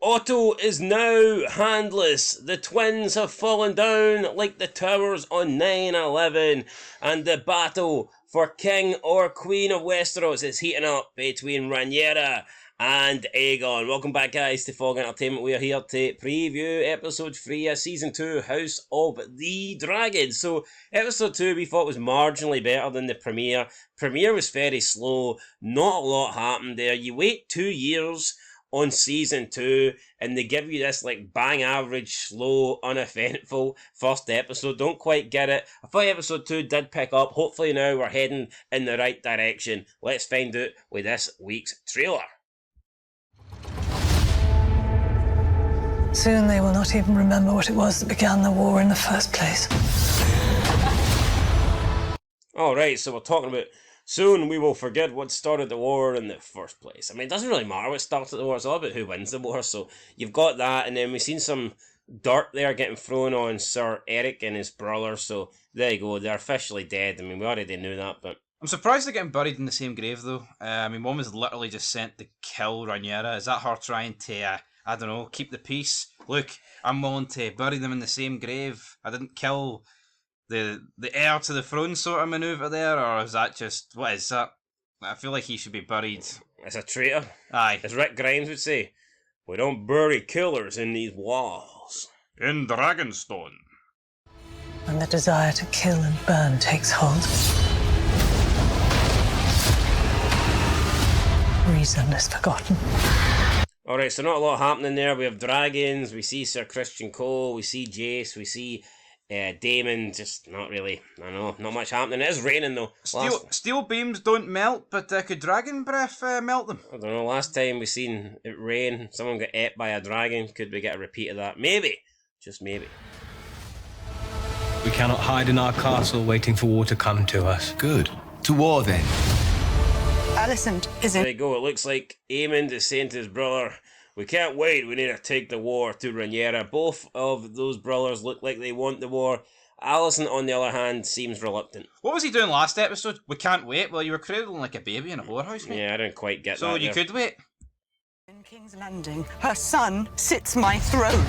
Otto is now handless. The twins have fallen down like the towers on 9/11, and the battle for King or Queen of Westeros is heating up between Rhaenyra and Aegon. Welcome back, guys, to Fog Entertainment. We are here to preview episode 3 of season 2, House of the Dragon. So, episode 2 we thought was marginally better than the premiere. Premiere was very slow, not a lot happened there. You wait 2 years on season 2 and they give you this like bang average, slow, uneventful first episode. Don't quite get it. I thought episode 2 did pick up. Hopefully now we're heading in the right direction. Let's find out with this week's trailer. Soon they will not even remember what it was that began the war in the first place. Alright, so we're talking about soon we will forget what started the war in the first place. I mean, it doesn't really matter what started the war, it's all about who wins the war. So you've got that, and then we've seen some dirt there getting thrown on Sir Eric and his brother. So there you go, they're officially dead. I mean, we already knew that, but I'm surprised they're getting buried in the same grave, though. I mean, one was literally just sent to kill Rhaenyra. Is that her trying to, I don't know, keep the peace? Look, I'm willing to bury them in the same grave. I didn't kill the heir to the throne sort of manoeuvre there, or is that just, what is that? I feel like he should be buried. as a traitor. Aye. As Rick Grimes would say, we don't bury killers in these walls. In Dragonstone. When the desire to kill and burn takes hold, reason is forgotten. Alright, so not a lot happening there. We have dragons, we see Sir Christian Cole, we see Jace, we see Daemon, just not really, I don't know, not much happening. It is raining though. Steel beams don't melt, but could dragon breath melt them? I don't know, last time we seen it rain, someone got ate by a dragon. Could we get a repeat of that? Maybe. Just maybe. We cannot hide in our castle waiting for war to come to us. Good. To war then. Alicent is There in. you go, it looks like Aemond is saying to his brother, we can't wait, we need to take the war to Rhaenyra. Both of those brothers look like they want the war. Alicent, on the other hand, seems reluctant. What was he doing last episode? We can't wait. Well, you were cradling like a baby in a whorehouse, mate. Yeah, I didn't quite get that. So you there. could wait. In King's Landing, her son sits my throne.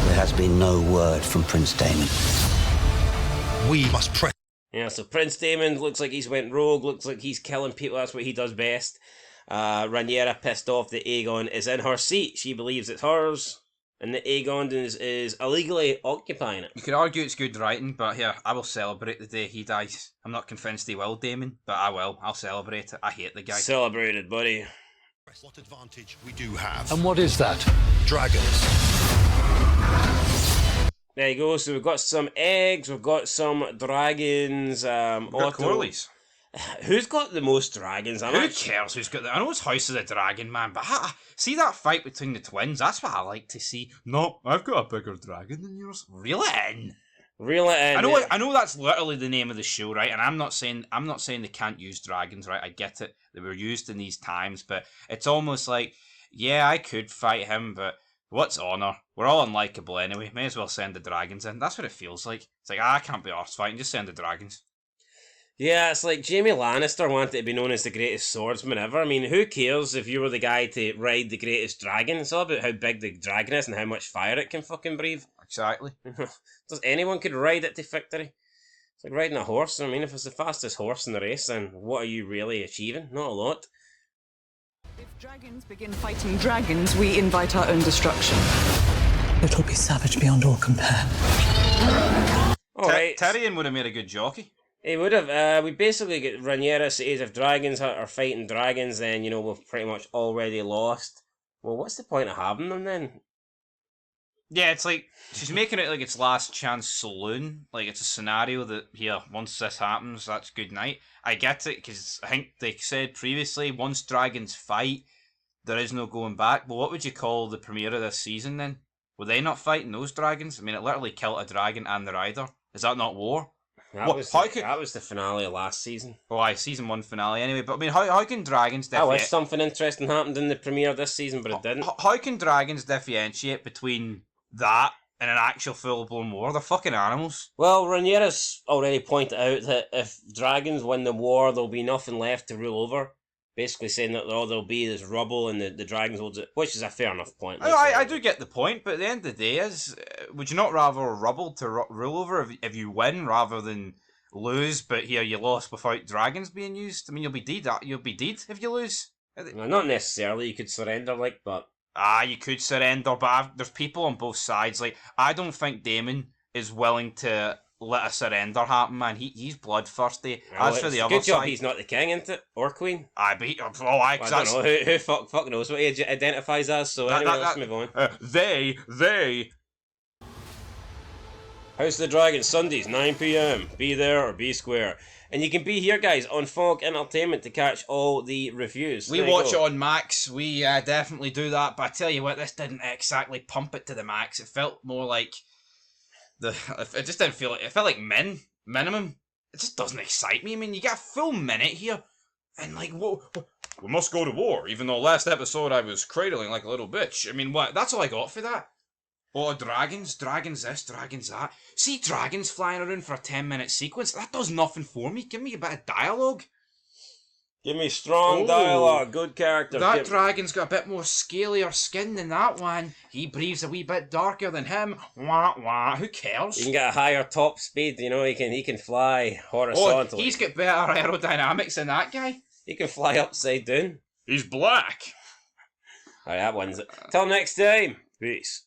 There has been no word from Prince Daemon. We must press. Yeah, so Prince Daemon looks like he's went rogue, looks like he's killing people, that's what he does best. Rhaenyra, pissed off that Aegon is in her seat. She believes it's hers, and that Aegon is illegally occupying it. You could argue it's good writing, but here, I will celebrate the day he dies. I'm not convinced he will, Daemon, but I will. I'll celebrate it. I hate the guy. Celebrated, buddy. What advantage we do have. And what is that? Dragons. There you go, so we've got some eggs, we've got some dragons, We've got Otto. Corlys. Who's got the most dragons? Who cares who's got the... I know it's House of the Dragon, man, but see that fight between the twins? That's what I like to see. No, I've got a bigger dragon than yours. Reel it in. Reel it in. I know that's literally the name of the show, right? And I'm not saying they can't use dragons, right? I get it. They were used in these times, but it's almost like, yeah, I could fight him, but what's honour? We're all unlikable anyway. May as well send the dragons in. That's what it feels like. It's like, I can't be arsed fighting, just send the dragons. Yeah, it's like Jaime Lannister wanted to be known as the greatest swordsman ever. I mean, who cares if you were the guy to ride the greatest dragon? It's all about how big the dragon is and how much fire it can fucking breathe. Exactly. Does anyone could ride it to victory? It's like riding a horse. I mean, if it's the fastest horse in the race, then what are you really achieving? Not a lot. If dragons begin fighting dragons, we invite our own destruction. It'll be savage beyond all compare. Alright. Tyrion would have made a good jockey. He would have. We basically get Rhaenyra says if dragons are fighting dragons, then, you know, we've pretty much already lost. Well, what's the point of having them then? Yeah, it's like, she's making it like it's last chance saloon. Like, it's a scenario that, here, once this happens, that's good night. I get it, because I think they said previously, once dragons fight, there is no going back. But what would you call the premiere of this season then? Were they not fighting those dragons? I mean, it literally killed a dragon and the rider. Is that not war? That was the finale of last season. Oh, aye, season 1 finale anyway. But I mean, how can dragons I wish something interesting happened in the premiere this season, but it didn't. How can dragons differentiate between that and an actual full-blown war? They're fucking animals. Well, Rhaenyra's already pointed out that if dragons win the war, there'll be nothing left to rule over. basically saying that all there'll be is rubble and the dragons will which is a fair enough point. I do get the point, but at the end of the day, would you not rather rubble to rule over if you win rather than lose? But here you lost without dragons being used. I mean, you'll be dead. You'll be dead if you lose. Well, not necessarily. You could surrender, but you could surrender, but there's people on both sides. Like, I don't think Daemon is willing to let a surrender happen, man. He's bloodthirsty. well, As for the it's a other good job side, he's not the king, isn't it? Or queen. I don't know. Who fuck knows what he identifies as, so anyway, let's move on. They. House of the Dragon, Sundays, 9 p.m. Be there or be square. And you can be here, guys, on Fog Entertainment to catch all the reviews. We watch it on Max. We definitely do that. But I tell you what, this didn't exactly pump it to the max. It felt more like it just didn't feel like it felt like minimum. It just doesn't excite me. I mean, you get a full minute here, and like, whoa, we must go to war. Even though last episode I was cradling like a little bitch. I mean, what? That's all I got for that. Oh, dragons this, dragons that. See dragons flying around for a 10-minute sequence? That does nothing for me. Give me a bit of dialogue. Give me strong dialogue, good character. That dragon's got a bit more scalier skin than that one. He breathes a wee bit darker than him. Wah, wah. Who cares? You can get a higher top speed, you know, he can fly horizontally. Oh, he's got better aerodynamics than that guy. He can fly upside down. He's black. Alright, that wins it. Till next time. Peace.